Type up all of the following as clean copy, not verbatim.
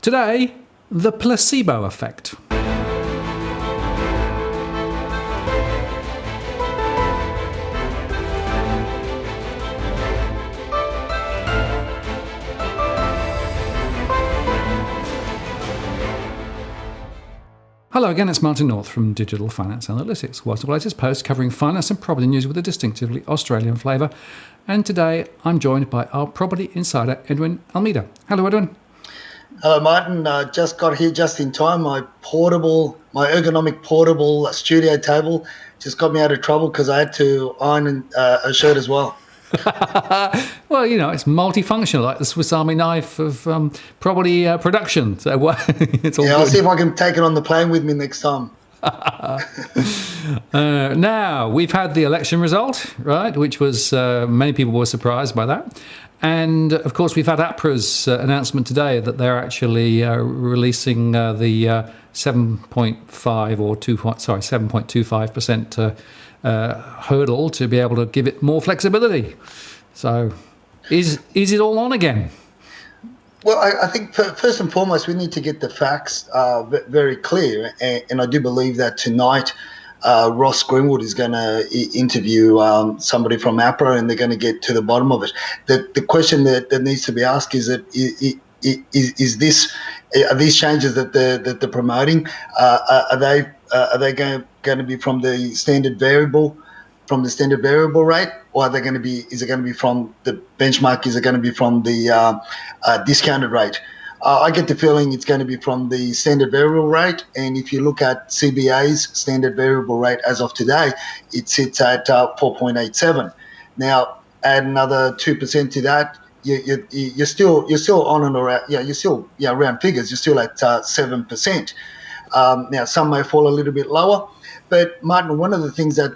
Today, the placebo effect. Hello again, it's Martin North from Digital Finance Analytics. What's the latest post covering finance and property news with a distinctively Australian flavour. And today I'm joined by our property insider, Edwin Almeida. Hello, Edwin. Hello, Martin. Just got here just in time. My ergonomic portable studio table just got me out of trouble because I had to iron a shirt as well. Well, you know, it's multifunctional, like the Swiss Army knife of property production. So it's all good. I'll see if I can take it on the plane with me next time. Now, we've had the election result, right, which was many people were surprised by that. And, of course, we've had APRA's announcement today that they're actually releasing the 7.25% hurdle to be able to give it more flexibility. So is it all on again? Well, I think first and foremost, we need to get the facts very clear. And I do believe that tonight Ross Greenwood is going to interview somebody from APRA, and they're going to get to the bottom of it. The question that needs to be asked is that are these changes that they're promoting, are they going to be from the standard variable rate, or is it going to be from the benchmark? Is it going to be from the discounted rate? I get the feeling it's going to be from the standard variable rate, and if you look at CBA's standard variable rate as of today, it sits at 4.87. Now, add another 2% to that, you're still on and around. You're still round figures. You're still at 7%. Now, some may fall a little bit lower, but Martin, one of the things that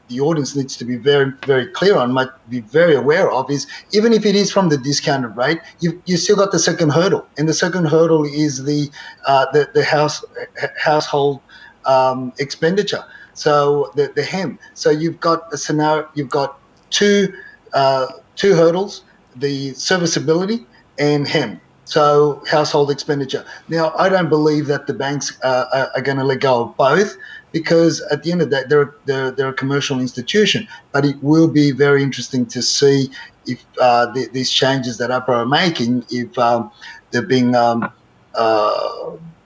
the audience needs to be very, very clear on, might be very aware of, is even if it is from the discounted rate, you still got the second hurdle, and the second hurdle is the household expenditure. So the HEM. So you've got a scenario. You've got two hurdles: the serviceability and HEM. So household expenditure. Now, I don't believe that the banks are going to let go of both, because at the end of the day, they're a commercial institution. But it will be very interesting to see if these changes that APRA are making, if they're being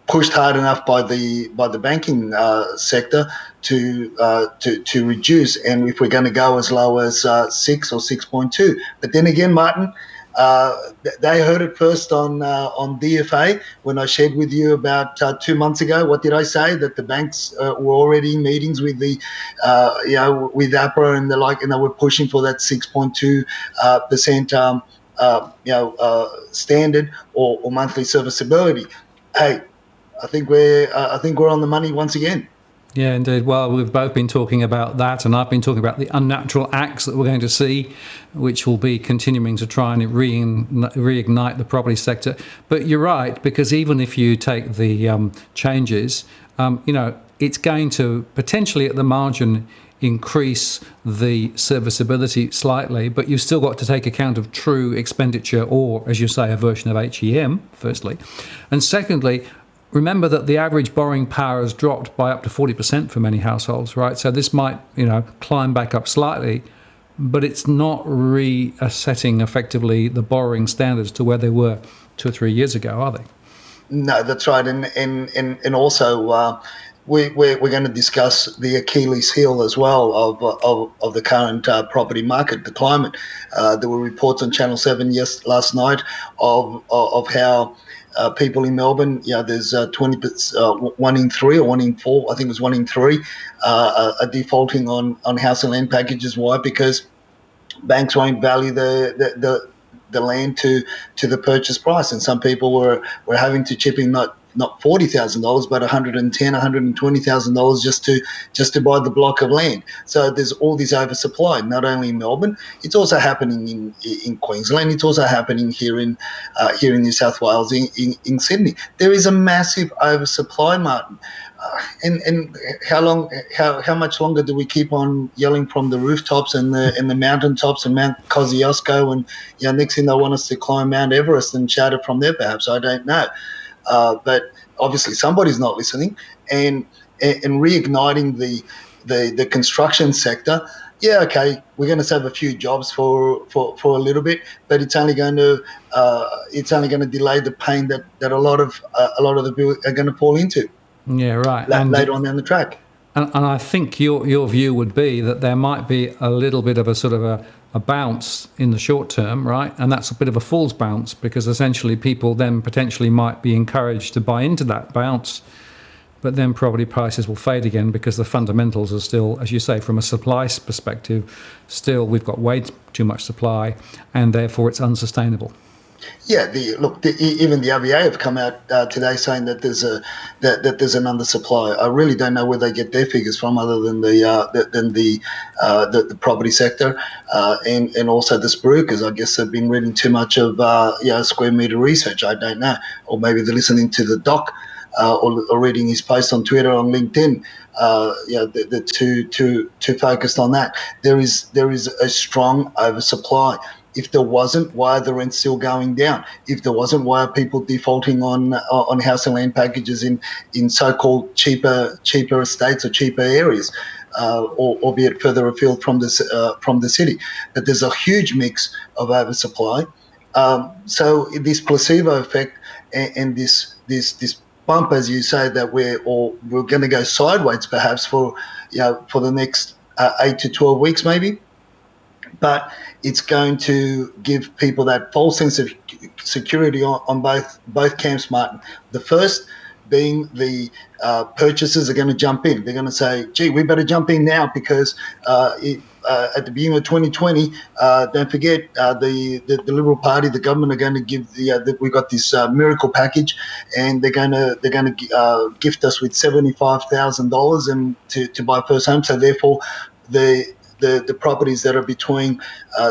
pushed hard enough by the banking sector to reduce, and if we're going to go as low as 6 or 6.2. But then again, Martin, they heard it first on DFA when I shared with you about 2 months ago. What did I say? That the banks were already in meetings with the with APRA and the like, and they were pushing for that 6.2% standard or monthly serviceability. Hey, I think we're on the money once again. Yeah, indeed. Well, we've both been talking about that, and I've been talking about the unnatural acts that we're going to see, which will be continuing to try and reignite the property sector. But you're right, because even if you take the changes, it's going to potentially at the margin increase the serviceability slightly, but you've still got to take account of true expenditure, or, as you say, a version of HEM, firstly. And secondly, remember that the average borrowing power has dropped by up to 40% for many households, right? So this might, climb back up slightly, but it's not resetting effectively the borrowing standards to where they were 2 or 3 years ago, are they? No, that's right. And also we're going to discuss the Achilles heel as well of the current property market, the climate. There were reports on Channel 7 last night of how people in Melbourne, there's 1 in 3 or 1 in 4, I think it was 1 in 3, are defaulting on house and land packages. Why? Because banks won't value the land to the purchase price, and some people were having to chip in not $40,000, but $120,000 just to buy the block of land. So there's all this oversupply, not only in Melbourne, it's also happening in Queensland. It's also happening here in New South Wales, in Sydney. There is a massive oversupply, Martin. And how much longer do we keep on yelling from the rooftops and the mountaintops and Mount Kosciuszko, and next thing they want us to climb Mount Everest and shout it from there? Perhaps, I don't know. but obviously somebody's not listening, and reigniting the construction sector. Yeah, okay, we're going to save a few jobs for a little bit, but it's only going to delay the pain that a lot of the people are going to fall into Yeah, right. later on down the track. And I think your view would be that there might be a little bit of a sort of a bounce in the short term, right? And that's a bit of a fool's bounce, because essentially people then potentially might be encouraged to buy into that bounce, but then property prices will fade again because the fundamentals are still, as you say, from a supply perspective, still we've got way too much supply, and therefore it's unsustainable. Yeah, even the RBA have come out today saying that there's an undersupply. I really don't know where they get their figures from, other than the property sector, and also the spruikers. I guess they've been reading too much of square meter research. I don't know, or maybe they're listening to the doc. Or reading his post on Twitter, on LinkedIn. They're too focused on that. There is a strong oversupply. If there wasn't, why are the rents still going down? If there wasn't, why are people defaulting on house and land packages in so-called cheaper estates or cheaper areas, albeit further afield from the city? But there's a huge mix of oversupply. So this placebo effect and this bump, as you say, that we're going to go sideways perhaps for the next 8 to 12 weeks maybe, but it's going to give people that false sense of security on both camps, Martin. The first being the purchasers are going to jump in. They're going to say, gee, we better jump in now, because at the beginning of 2020, don't forget, the Liberal Party, the government, are going to give we got this miracle package, and they're going to gift us with $75,000 and to buy first home. So therefore, the properties that are between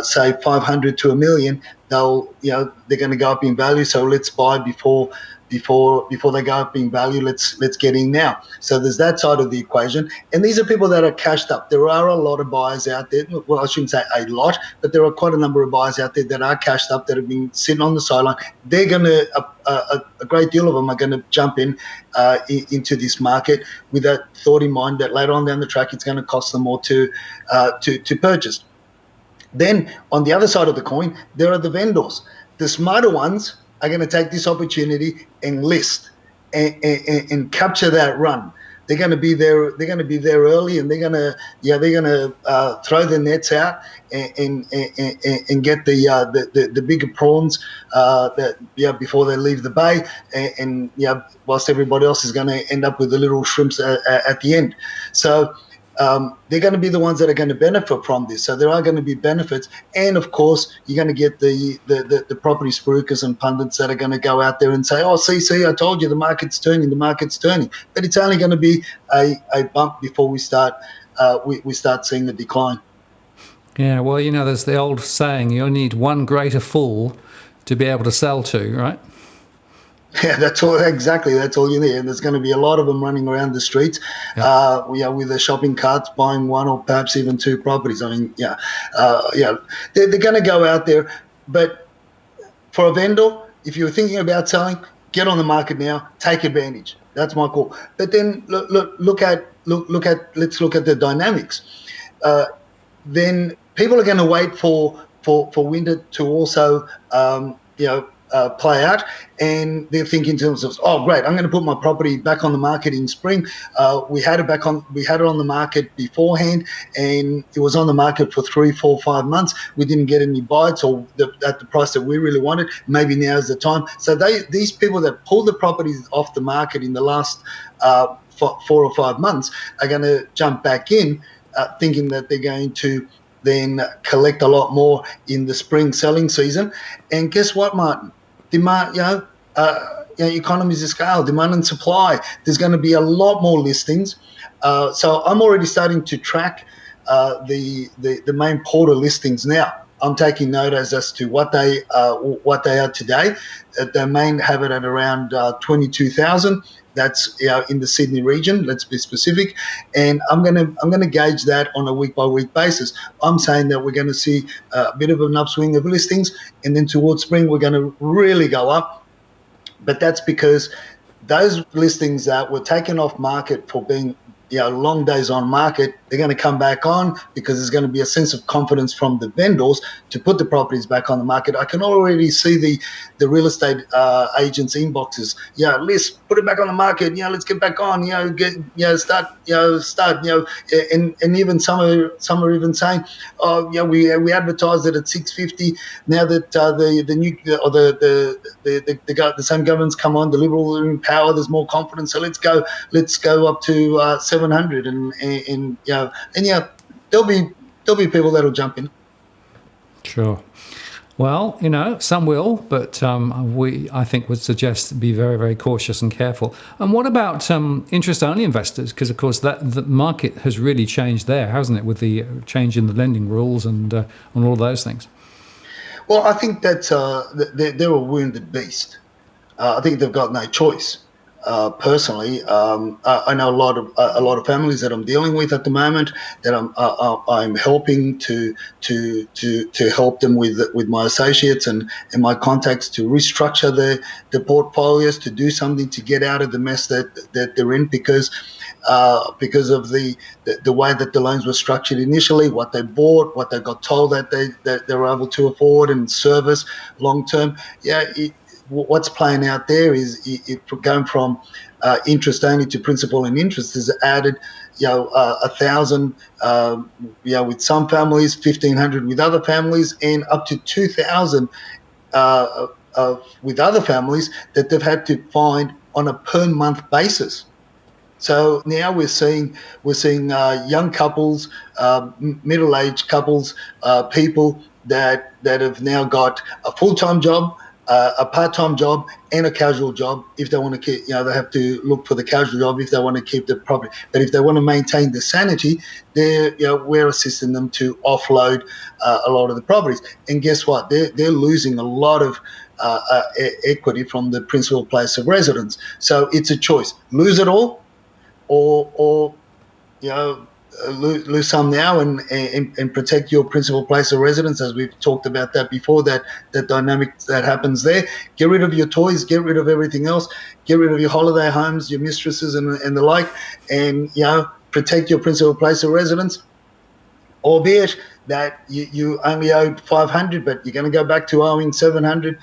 say 500 to $1 million, they're going to go up in value. So let's buy before they go up in value. Let's get in now. So there's that side of the equation, and these are people that are cashed up. There are a lot of buyers out there. Well, I shouldn't say a lot, but there are quite a number of buyers out there that are cashed up, that have been sitting on the sideline. They're going to a great deal of them are going to jump into this market with that thought in mind that later on down the track it's going to cost them more to purchase. Then on the other side of the coin, there are the vendors. The smarter ones are going to take this opportunity and list and capture that run. They're going to be there. They're going to be there early, and they're going to throw their nets out and get the bigger prawns before they leave the bay, and whilst everybody else is going to end up with the little shrimps at the end. So they're going to be the ones that are going to benefit from this. So there are going to be benefits, and of course you're going to get the property spruikers and pundits that are going to go out there and say, "Oh, see, I told you the market's turning, but it's only going to be a bump before we start seeing the decline." Yeah, well, there's the old saying: you only need one greater fool to be able to sell to, right? Yeah, that's all. Exactly, that's all you need. And there's going to be a lot of them running around the streets, with their shopping carts, buying one or perhaps even two properties. I mean, they're going to go out there. But for a vendor, if you're thinking about selling, get on the market now. Take advantage. That's my call. But then let's look at the dynamics. Then people are going to wait for winter to also play out, and they're thinking to themselves, "Oh, great! I'm going to put my property back on the market in spring. We had it on the market beforehand, and it was on the market for 3, 4, 5 months. We didn't get any bites or at the price that we really wanted. Maybe now is the time." So these people that pulled the properties off the market in the last 4 or 5 months are going to jump back in, thinking that they're going to then collect a lot more in the spring selling season. And guess what, Martin? Demand, economies of scale, demand and supply. There's going to be a lot more listings. So I'm already starting to track the main portal listings now. I'm taking note as to what they are today. They may have it at around 22,000. That's in the Sydney region. Let's be specific, and I'm gonna gauge that on a week by week basis. I'm saying that we're going to see a bit of an upswing of listings, and then towards spring we're going to really go up. But that's because those listings that were taken off market for being long days on market, they're going to come back on because there's going to be a sense of confidence from the vendors to put the properties back on the market. I can already see the real estate agents' inboxes. Let's put it back on the market. Let's get back on. Start. And even some are even saying, oh, we advertised it at 650. Now that the new or the same government's come on, the Liberals are in power. There's more confidence. So let's go up to 700, and there'll be people that'll jump in. Sure. Well, some will, but I think would suggest be very, very cautious and careful. And what about interest-only investors? Because, of course, the market has really changed there, hasn't it, with the change in the lending rules and all of those things? Well, I think that they're a wounded beast. I think they've got no choice. Personally, I know a lot of families that I'm dealing with at the moment that I'm helping to help them with my associates and my contacts to restructure their portfolios, to do something to get out of the mess that they're in because of the way that the loans were structured initially, what they bought, what they got told that they were able to afford and service long term. What's playing out there is going from interest only to principal and interest has added, 1,000, with some families, 1,500 with other families, and up to 2,000 with other families that they've had to find on a per month basis. So now we're seeing young couples, middle-aged couples, people that have now got a full-time job, a part-time job, and a casual job. If they want to keep, they have to look for the casual job if they want to keep the property. But if they want to maintain their sanity, we're assisting them to offload a lot of the properties. And guess what? They're losing a lot of equity from the principal place of residence. So it's a choice: lose it all, or lose some now and protect your principal place of residence, as we've talked about that before, that dynamic that happens there. Get rid of your toys, get rid of everything else, get rid of your holiday homes, your mistresses and the like, and protect your principal place of residence, albeit that you only owe 500, but you're going to go back to owing 700,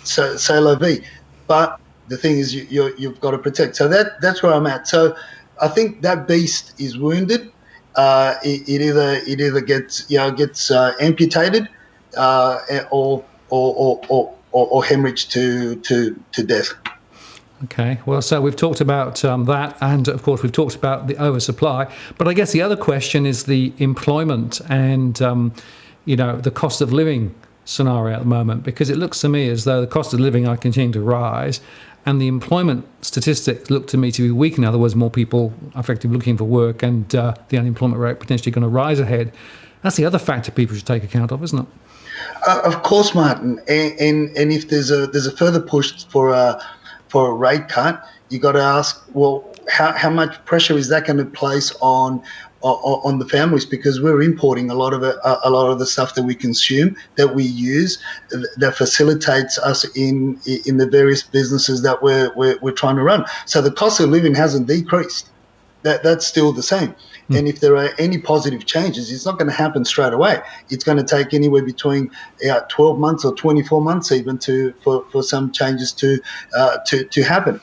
say la vie. But the thing is, you've got to protect. So that's where I'm at. So I think that beast is wounded. It either gets amputated or hemorrhaged to death. Okay, well, so we've talked about that, and of course we've talked about the oversupply. But I guess the other question is the employment and the cost of living scenario at the moment, because it looks to me as though the cost of living are continuing to rise, and the employment statistics look to me to be weak. In other words, more people effectively looking for work, and the unemployment rate potentially going to rise ahead. That's the other factor people should take account of, isn't it? Of course, Martin. And if there's a further push for a rate cut, you got to ask, well, how much pressure is that going to place on the families, because we're importing a lot of the stuff that we consume, that we use, that facilitates us in the various businesses that we're trying to run. So the cost of living hasn't decreased. That's still the same. And if there are any positive changes, it's not going to happen straight away. It's going to take anywhere between 12 months or 24 months even for some changes to happen.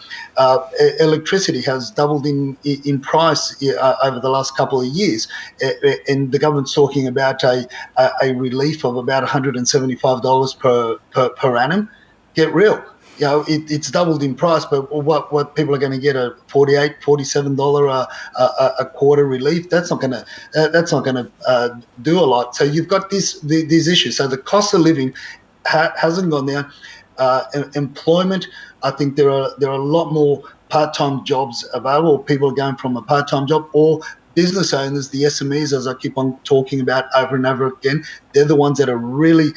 Electricity has doubled in price over the last couple of years, and the government's talking about a relief of about $175 per annum. Get real. It's doubled in price, but what people are going to get a $48, $47 a quarter relief. That's not going to do a lot. So you've got these issues. So the cost of living hasn't gone down. Employment, I think there are a lot more part-time jobs available. People are going from a part-time job, or business owners, the SMEs, as I keep on talking about over and over again. They're the ones that are really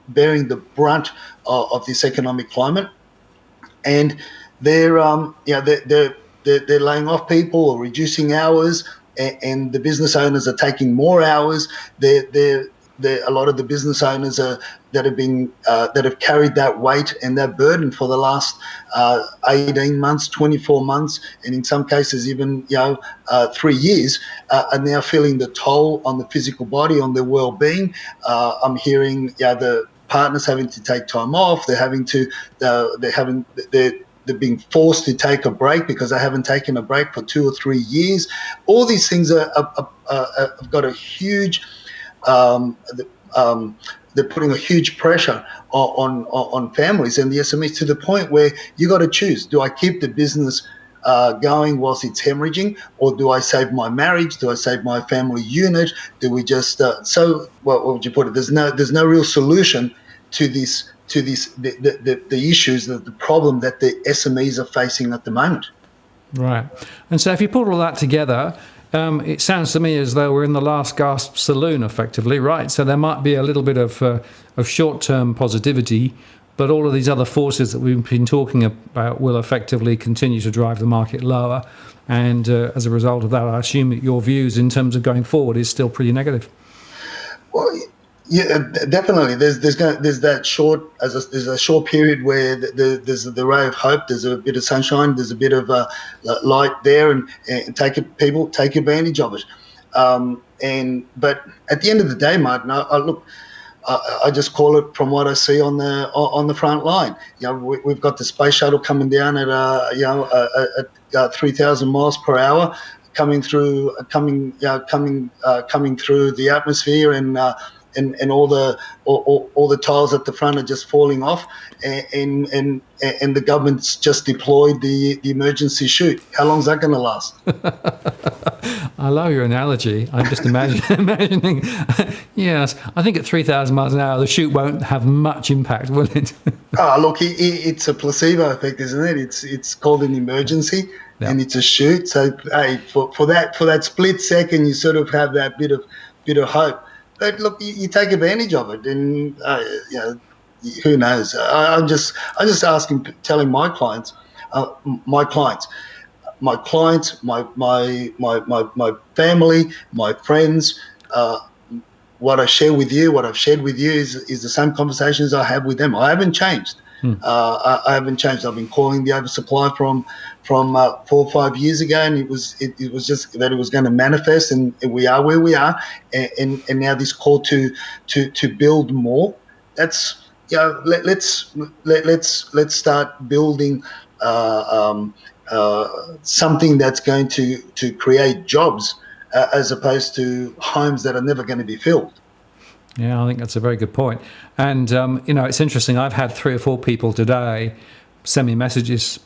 bearing the brunt of this economic climate, and they're laying off people or reducing hours, and the business owners are taking more hours. They're a lot of the business owners that have carried that weight and that burden for the last 18 months, 24 months, and in some cases even 3 years, are now feeling the toll on the physical body, on their well-being. I'm hearing the partners having to take time off. They're being forced to take a break because they haven't taken a break for 2 or 3 years. All these things have got a huge. They're putting a huge pressure on families and the SMEs, to the point where you got to choose: do I keep the business going whilst it's hemorrhaging, or do I save my marriage? Do I save my family unit? Do we just what would you put it? There's no real solution to the issues, the problem that the SMEs are facing at the moment. Right. And so if you put all that together, it sounds to me as though we're in the last gasp saloon, effectively, right? So there might be a little bit of short-term positivity, but all of these other forces that we've been talking about will effectively continue to drive the market lower. And as a result of that, I assume that your views in terms of going forward is still pretty negative. Well, yeah, definitely. There's a short period where there's the ray of hope. There's a bit of sunshine. There's a bit of light there, and people take advantage of it. But at the end of the day, Martin, I just call it from what I see on the front line. We've got the space shuttle coming down at 3,000 miles per hour, coming through the atmosphere, and all the tiles at the front are just falling off, and the government's just deployed the emergency chute. How long is that going to last? I love your analogy. I'm just imagining. Yes, I think at 3,000 miles an hour, the chute won't have much impact, will it? Look, it's a placebo effect, isn't it? It's called an emergency, and it's a chute. So, hey, for that split second, you sort of have that bit of hope. But look, you take advantage of it, and who knows? I'm just telling my clients, my family, my friends, what I've shared with you is the same conversations I have with them. I haven't changed. I haven't changed. I've been calling the oversupply from 4 or 5 years ago, and it was just that it was going to manifest, and we are where we are, and now this call to build more. That's let's start building something that's going to create jobs, as opposed to homes that are never going to be filled. Yeah, I think that's a very good point. And, it's interesting. I've had 3 or 4 people today send me messages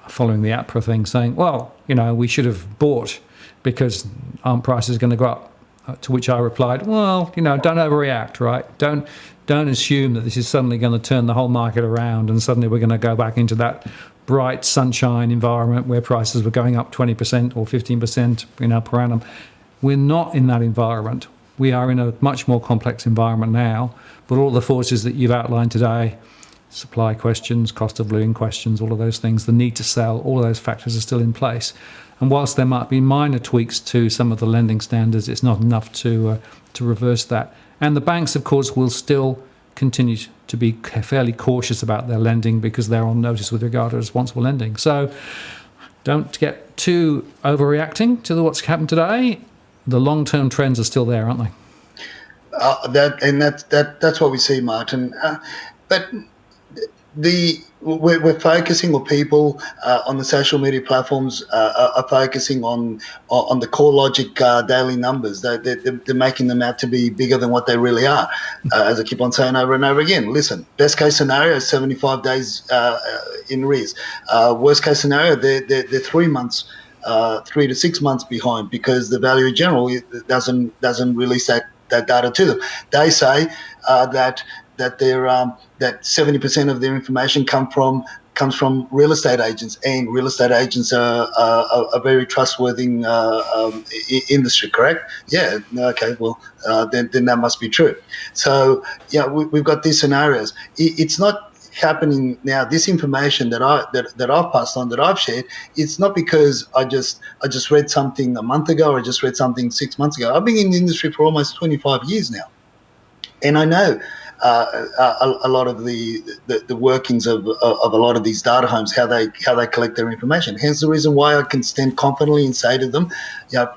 following the APRA thing saying, well, we should have bought because aren't prices going to go up? To which I replied, well, don't overreact, right? Don't assume that this is suddenly going to turn the whole market around and suddenly we're going to go back into that bright sunshine environment where prices were going up 20% or 15%, per annum. We're not in that environment. We are in a much more complex environment now, but all the forces that you've outlined today, supply questions, cost of living questions, all of those things, the need to sell, all of those factors are still in place. And whilst there might be minor tweaks to some of the lending standards, it's not enough to reverse that. And the banks, of course, will still continue to be fairly cautious about their lending because they're on notice with regard to responsible lending. So don't get too overreacting to what's happened today. The long-term trends are still there, aren't they? That's what we see, Martin. But we're focusing, or people on the social media platforms are focusing on the core logic daily numbers. They're making them out to be bigger than what they really are. As I keep on saying over and over again, listen, best case scenario is 75 days in arrears. Worst case scenario, they're 3 months. 3 to 6 months behind, because the Value General doesn't release that data to them. They say that 70% of their information comes from real estate agents, and real estate agents are a very trustworthy industry, correct? Yeah. Okay. Well, then that must be true. So we've got these scenarios. It's not happening now. This information that I've passed on, that I've shared, it's not because I just read something a month ago, or I just read something 6 months ago. I've been in the industry for almost 25 years now. And I know a lot of the workings of a lot of these data homes, how they collect their information. Hence the reason why I can stand confidently and say to them,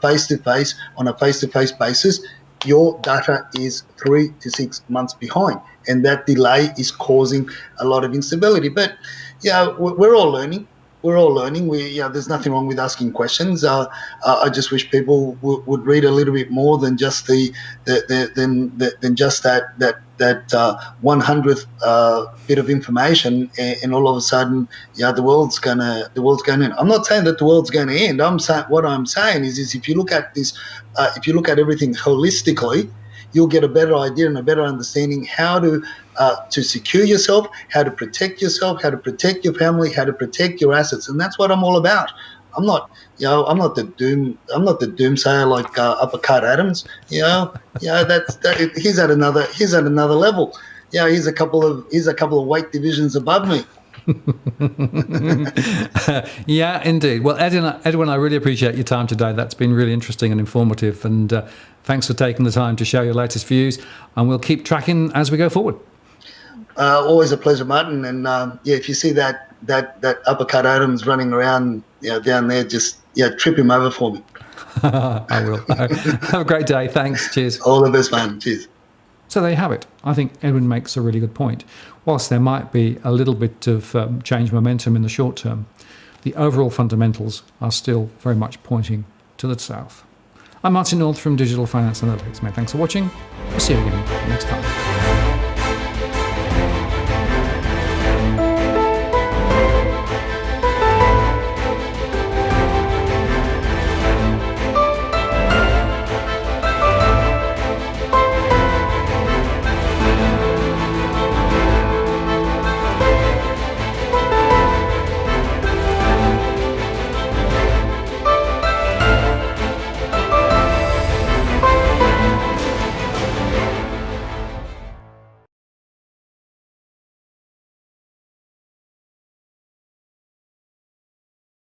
face to face, on a face to face basis, your data is 3 to 6 months behind, and that delay is causing a lot of instability. But we're all learning. We're all learning. There's nothing wrong with asking questions. I just wish people would read a little bit more than just than just that 100th bit of information, and all of a sudden, the world's gonna end. I'm not saying that the world's going to end. What I'm saying is if you look at this, if you look at everything holistically, you'll get a better idea and a better understanding how to secure yourself, how to protect yourself, how to protect your family, how to protect your assets, and that's what I'm all about. I'm not the doomsayer like Uppercut Adams. He's at another level. He's a couple of weight divisions above me. Yeah, indeed. Well, Edwin, I really appreciate your time today. That's been really interesting and informative, and thanks for taking the time to share your latest views, and we'll keep tracking as we go forward. Always a pleasure, Martin. And if you see that Uppercut Adams running around down there, just trip him over for me. I will. Have a great day. Thanks. Cheers. All the best, man. Cheers. So there you have it. I think Edwin makes a really good point. Whilst there might be a little bit of change momentum in the short term, the overall fundamentals are still very much pointing to the south. I'm Martin North from Digital Finance Analytics. Many thanks for watching. We'll see you again next time.